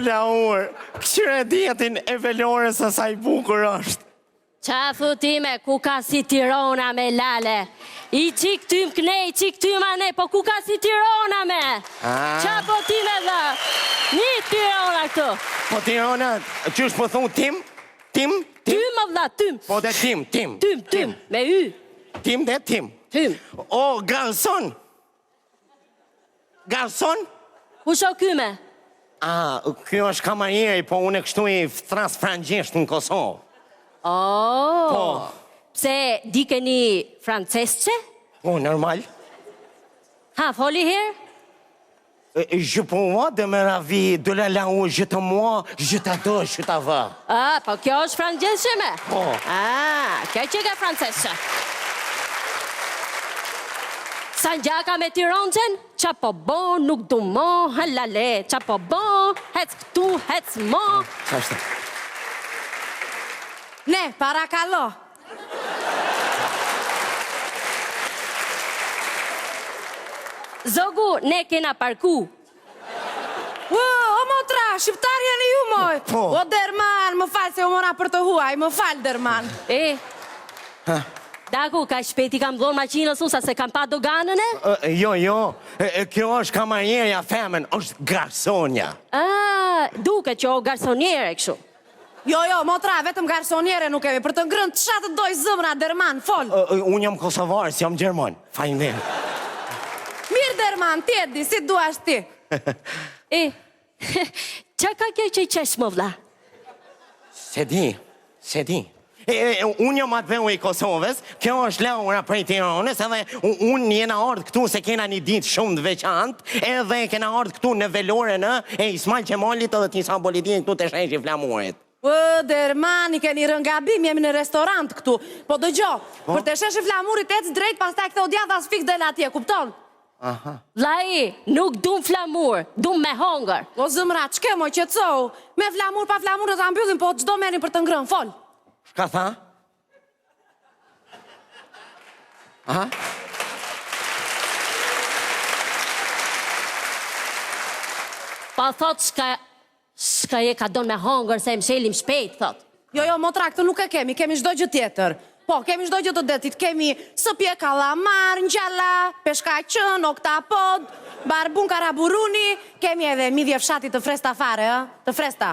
laur, këshire djetin e velores e sa i bukur është. Qa thutime, ku ka si Tirana me lale? I qik tym knej, qik tym ane, po ku ka si Tirana me? Qa po time dhe? Një Tirana këtu. Po Tirana, qysh po thunë tim? Tim? Tym o vla, tym. Po dhe tim. Tym, me y. Tim dhe tim. Tym. O, garson. Garson? Ku sho kyme? Kjo është kamarieri, po unë e kështu i thras frangjesht në Kosovë. Oh, pse di keni francesce? Po, normal. Ha, foli her? Je pour moi de me ravir de la langue, je te moi, je t'adore, je t'avare. Po kjo është francesce me? Po. Kjo që ka francesce. Sanjaka me Tirancen, qa po bon, nuk du mo, halale, qa po bon, hec këtu, hec mo. Qa është? Ne, para kalo. Zogu, ne kena parku. O motra, shqiptar jeni ju moj. Po. O Derman, më falë se u mora për të huaj, më falë Derman. Daku, ka shpeti kam dhonë maqinës unë, sa se kam pa doganën e? Jo, kjo është kamarierja femen, është garsonja. Duke që o garsonjere këshu. Jo, motra, vetëm garsonjere nuk kemi, për të ngrënë të shatë doj zëmra, Derman, fol. Unë jam kosovar, si jam Gjerman, fajndim. Mirë, Derman, ti e di, si duash ti. Qa ka kjo që i qesh më vla? Se di. Unë jam atë veu i Kosovës, kjo është Laura prej Tiranës, edhe unë jena ardhë këtu se kena një ditë shumë të veçantë, edhe kena ardhë këtu në velore e Ismail Qemalit edhe tisa politinë këtu të sheshi flamurit. Derman, i keni rëngabim, jemi në restorant këtu. Po dëgjo, për të sheshi flamurit ecë drejt, pas ta e këto djatha s'fik dhe atje, kupton? Vlai, nuk dum flamur, dum me hongër. O zëmra, qke moj qëtësohu? Me flamur, pa flamur në të ambyllim, po gjdo meni për të ngrën, fol. Shka tha? Pa thot s'ka je ka donë me hongër se më shelim shpejt, thot. Jo, motra, këtë nuk e kemi gjdo gjë tjetër. Po, kemi gjdo gjë të detit, kemi sëpje kalamar, njalla, peshkaqën, oktapod, barbun karaburuni, kemi edhe midhje fshati të fresta fare, të fresta.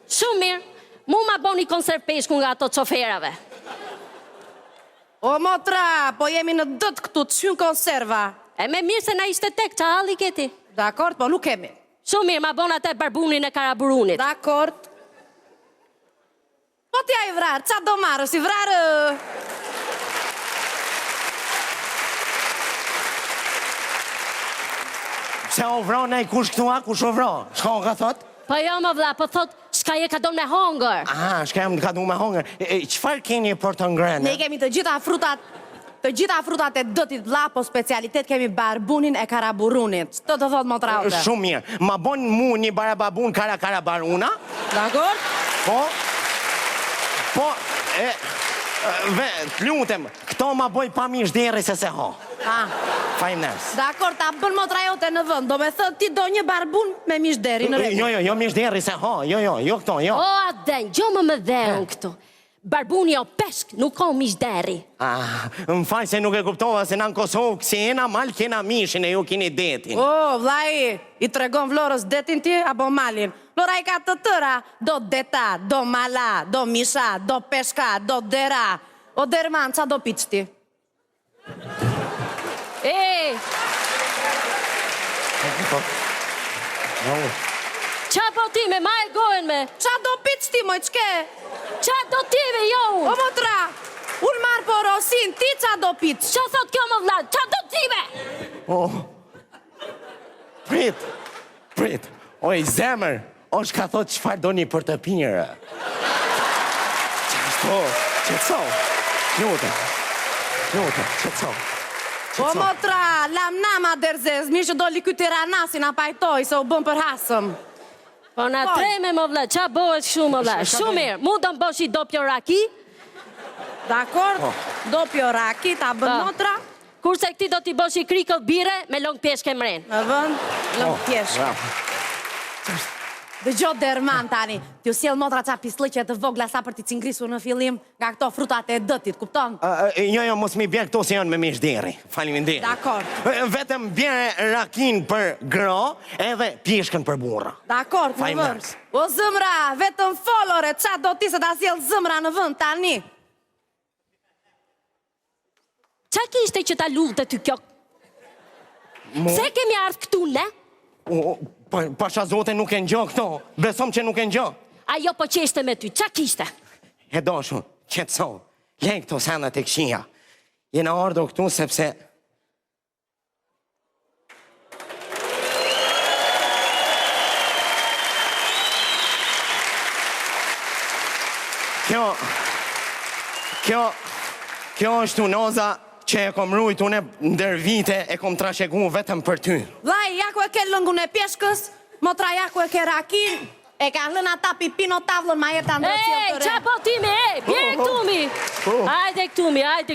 Shumë mirë, mu ma bo një konserv peshku nga ato qoferave. O, motra, po jemi në dëtë këtu të shynë konserva. E me mirë se na ishte tek, qa halli keti? Dakord, po nuk kemi. Shumë mirë, ma bon atë barbunin e karaburunit. Dakord. Po t'ja i vrarë, qa do marës, i vrarë... Se o vronë e kush këtu kush o vronë? Shka o ka thot? Po jo më vla, po thot, shka je ka donë me hongër. Shka jem ka donë me hongër. Qëfar keni për të ngrënë? Ne kemi të gjitha frutat e dëtit vla, po specialitet kemi barbunin e karaburunit. Të thot motraute. Shumë mirë. Ma bon mu një barababun karabaruna? Dakord? Po, të lutem, këto ma boj pa mi shderi se se ho. Fajnes. Dakord, ta bën motra jote në vënd, do me thët ti do një barbun me mishderi në regu. Jo, mishderi se ho, jo këto, jo. O, aden, gjo më dherën këtu. Barbuni o peshk, nuk o mishderi. Më falj se nuk e kuptova se në Kosovë kësi ena mal kena mishin e ju kini detin. O, vlaj, i tregon Vlorës detin ti, apo malin? Vlora i ka të tëra, do deta, do mala, do misha, do peshka, do dera. O, Derman, qa do piq ti? Qa po ti me, ma e gojnë me? Qa do piq ti, moj, qke? Qa do ti me, jo unë? O, motra, unë marë për Rosin, ti qa do piq? Qa thot kjo më vlad, qa do ti me? Prit, oj, zemër, është ka thot qëfar do një për të pirë. Qëtëso, qëtëso. O, motra, lam nama derzez, mirë që do li këtë Tiranasin a pajtoj, se u bëm për hasëm. Po na treme më vla, qa bëhet shumë më vla, shumë mirë, mu do më bësh i dopjo raki? Dakord, dopjo raki, ta bën motra. Kurse këti do t'i bësh i krikët bire me long pjeshke mren. Në vënd, long pjeshke. Dëgjoj Derman tani, t'ju sjell motra ca pislliqe të vogla sa për t'i cingrisur në fillim nga këto frutat e dëtit, kupton? Jo, mos mi bje këto se janë me mish deri. Faleminderit. Dakor. Vetëm bjere rakin për gro edhe pjeshkën për burra. Dakor, në vënd. O zëmra, vetëm folore, qa do ti se ta sjell zëmra në vënd tani? Qa kishte që ta lullë ty kjo? Se kemi ardhë këtu, ne? Pasha zote nuk e ngjo këto. Besom që nuk e ngjo. Ajo po qeshte me ty, qa kishte? E dashur, qetëso. Lej këto senat e këshia. Jena ardhur këtu sepse Kjo është unoza që e kom rujt une ndër vite e kom trashegu vetëm për ty. Vlaj, jako e ke lëngun e pjeshkës, motra jako e ke rakin, e ka lëna ta pipino tavlën ma jetë andrë cilë të re. Qa po ti me, bje këtu mi. Ajde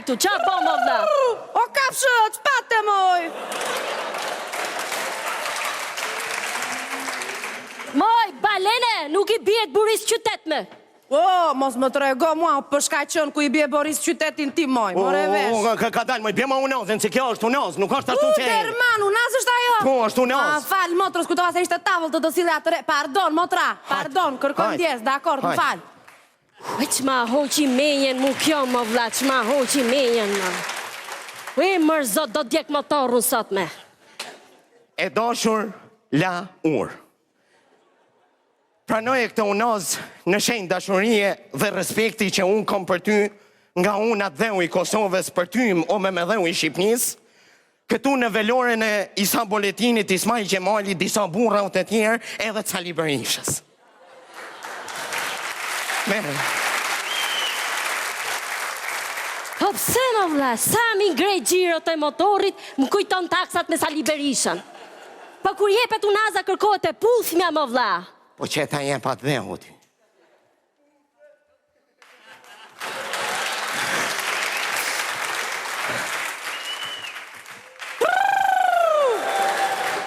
këtu, qa po më vla. O kapshët, pate moj. Moj, balene, nuk i bjet buris qytet me. O, mos më të rego mua për shka qënë ku i bje Boris qytetin ti moj, more vesh. Ka dalë, moj, bje ma unazën, se kjo është unazë, nuk është ashtu që e. Derman, unazë është ajo. Po, është unazë. Falë, motrës, kujtova se ishte tavëll të dosile atëre. Pardon, motra, pardon, kërkon djesë, dakor, më falë. Qma hoqi menjen mu kjo më vla, qma hoqi menjen më. Ue, mërzot, do djek motorun sot me. E dashur la urë. Pranoj e këtë unazë në shenjë dashurie dhe respekti që unë kom për ty nga unë atë dheu i Kosovës për ty o me dheu i Shqipnis, këtu në veloren e Isa Boletinit, Ismail Gjemali, disa burra të tjerë edhe Cali Berishës. Mere. Po pse më vla, sa mi ngrej gjirët e motorit, më kujton taksat me Sali Berishën. Po kur jepet unaza kërkohet e puthmja më vla. Po që ta jepat dheu ty.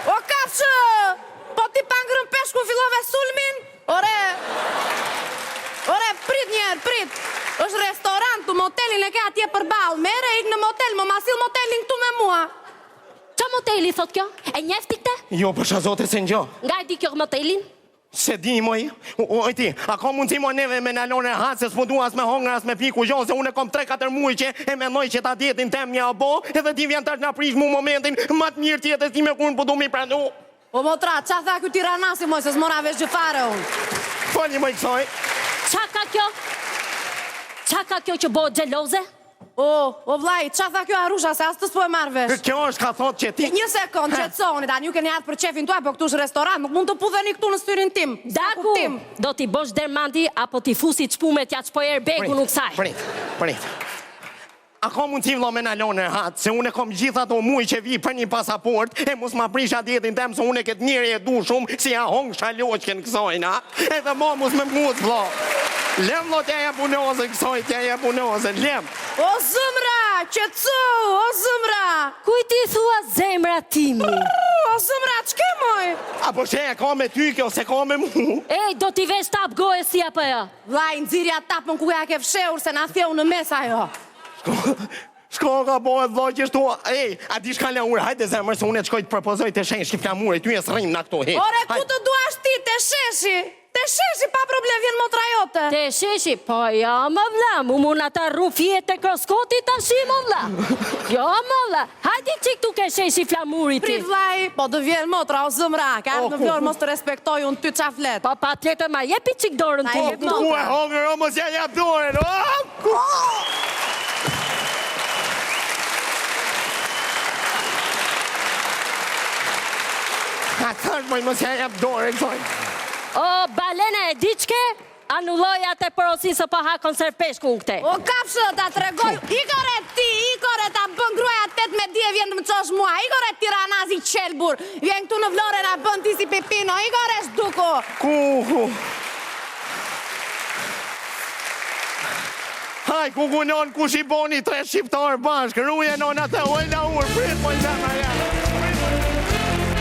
O kapshë, po ti pangrën peshku fillove sulmin? Ore, prit njerë, prit. është restorant, tu motelin e ke atje për balë. Mere, ik në motel, më masil motelin këtu me mua. Qa moteli, thot kjo? E njefti këte? Jo, për shazote se njo. Nga e di kjo motelin? Se di, moj, oj ti, a ka mundësi mo neve me nalone e hatë, se s'po du as me hongra, as me piku gjonë, se unë e kom 3-4 muj që e menoj që ta djetin tem një abo, edhe ti vjen tash nga prish mu momentin, matë mirë tjetës ti me kur në po du mi pranu. O motra, qa tha kjo tiranasi, moj, se s'mora vesh gjëfare unë. Foli, moj, kësoj. Qa ka kjo? Qa ka kjo që bëhet gjeloze? O vlaj, qa tha kjo Arusha, se as të s'po e marrë vesh. Kjo është ka thot që ti... Një sekund, qëtësoni, da një keni atë për qefin tuaj, po këtu është restorant, nuk mund të pudheni këtu në styrin tim. Daku, do t'i bosh dermandi, apo t'i fusi qpumet, ja qpoj erbegu nuk saj. Prit. A ka mundësi vlo me nalone e hatë, se unë e kom gjithat o muj që vi për një pasaport, e mos ma prisha djetin tem, se unë e këtë njëri e du shumë, si ja hongë shaloqken kësojna, edhe mo mos me muz vlo. Lem lo t'ja je punozën, kësoj t'ja je punozën, lem. O zëmra, qëtësu, o zëmra. Kuj ti thua zemra timi? O zëmra, qke moj? Apo që e ka me ty kjo, se ka me mu? Ej, do t'i vesh tap goje si apo jo? Vlaj, nëzirja tapën ku ja ke fsheur, se na theu në mes ajo. Shko ka bohet vloj që shtu, ej, a di shka le ure, hajde zemër, se unë e të shkoj të propozoj të shenë shkiflamure, ty e s'rrim në këto, hej. Ore, ku të duash ti, të sheshi? Të sheshi, pa problem, vjen motra jote. Të sheshi, po ja më vla, mu muna ta rru fjet e kroskoti ta shi më vla. Jo më vla, hajdi qik tu ke sheshi flamuri ti. Prit vlaj, po të vjen motra, o zëmra, ka ardhë në vlorë, mos të respektoj unë ty qaflet. Po pa tjetër ma jepi qik dorën ti. Ku e hongër, o mos ja jep dorën, A thash moj mos ja jep dorën, kësoj. O, balene, diqke, anulloj atë e porosin së paha konserv peshku në këte. O kapshë, ta të regoj, ikore ti, ikore ta bën gruaja 18 vjen të më qosh mua, ikore tiranazi qelbur, vjen këtu në vlore na bën ti si pipino, ikore shduko. Kuku. Haj, kuku non, kush i boni 3 shqiptarë bashkë, ruje non atë, ojna urë, prit, moj zemër,